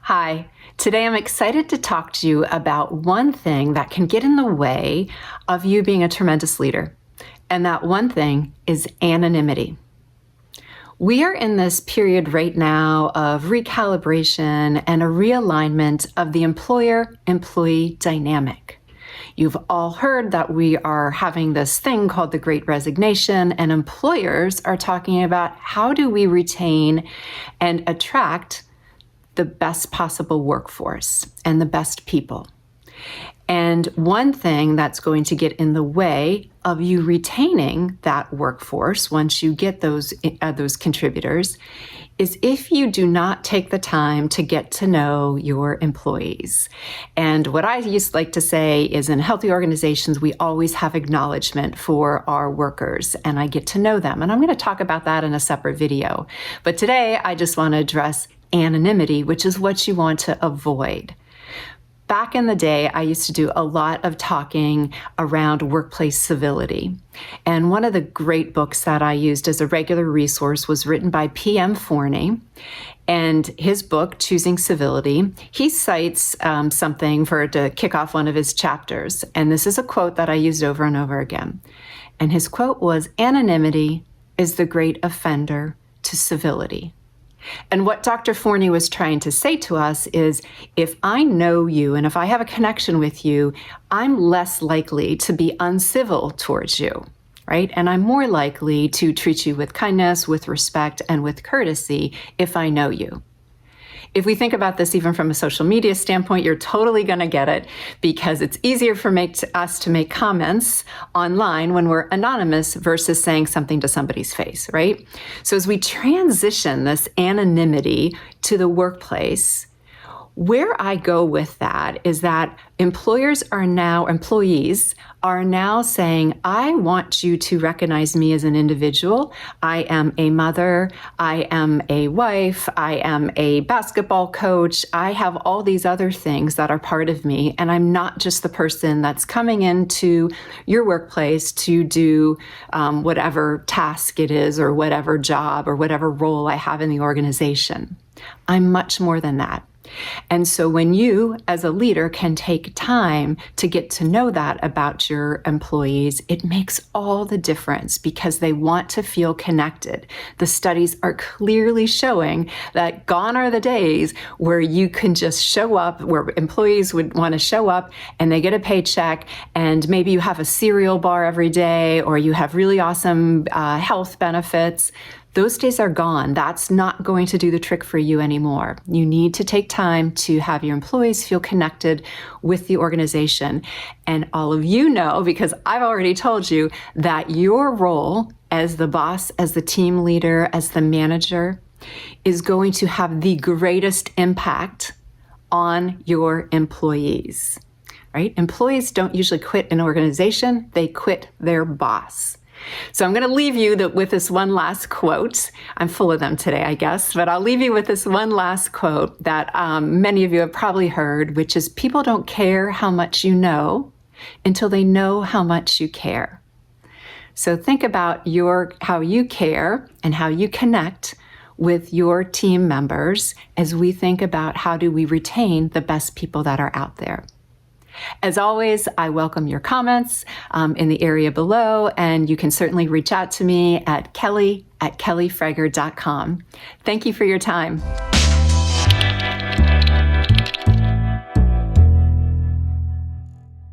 Hi, today I'm excited to talk to you about one thing that can get in the way of you being a tremendous leader. And that one thing is anonymity. We are in this period right now of recalibration and a realignment of the employer-employee dynamic. You've all heard that we are having this thing called the Great Resignation, and employers are talking about how do we retain and attract the best possible workforce and the best people. And one thing that's going to get in the way of you retaining that workforce once you get those contributors is if you do not take the time to get to know your employees. And what I used to like to say is in healthy organizations, we always have acknowledgement for our workers, and I get to know them. And I'm going to talk about that in a separate video. But today, I just want to address anonymity, which is what you want to avoid. Back in the day, I used to do a lot of talking around workplace civility. And one of the great books that I used as a regular resource was written by P.M. Forney. And his book, Choosing Civility, he cites something to kick off one of his chapters. And this is a quote that I used over and over again. And his quote was, "Anonymity is the great offender to civility." And what Dr. Forney was trying to say to us is, if I know you and if I have a connection with you, I'm less likely to be uncivil towards you, right? And I'm more likely to treat you with kindness, with respect, and with courtesy if I know you. If we think about this even from a social media standpoint, you're totally going to get it because it's easier for us to make comments online when we're anonymous versus saying something to somebody's face, right? So as we transition this anonymity to the workplace, where I go with that is that employees are now saying, I want you to recognize me as an individual. I am a mother. I am a wife. I am a basketball coach. I have all these other things that are part of me. And I'm not just the person that's coming into your workplace to do whatever task it is or whatever job or whatever role I have in the organization. I'm much more than that. And so when you, as a leader, can take time to get to know that about your employees, it makes all the difference because they want to feel connected. The studies are clearly showing that gone are the days where you can just show up, where employees would want to show up and they get a paycheck and maybe you have a cereal bar every day or you have really awesome health benefits. Those days are gone. That's not going to do the trick for you anymore. You need to take time to have your employees feel connected with the organization. And all of you know, because I've already told you, that your role as the boss, as the team leader, as the manager, is going to have the greatest impact on your employees, right? Employees don't usually quit an organization. They quit their boss. So I'm going to leave you with this one last quote. I'm full of them today, I guess, but I'll leave you with this one last quote that many of you have probably heard, which is, people don't care how much you know until they know how much you care. So think about how you care and how you connect with your team members as we think about how do we retain the best people that are out there. As always, I welcome your comments in the area below, and you can certainly reach out to me at kelly@kellyfrager.com. Thank you for your time.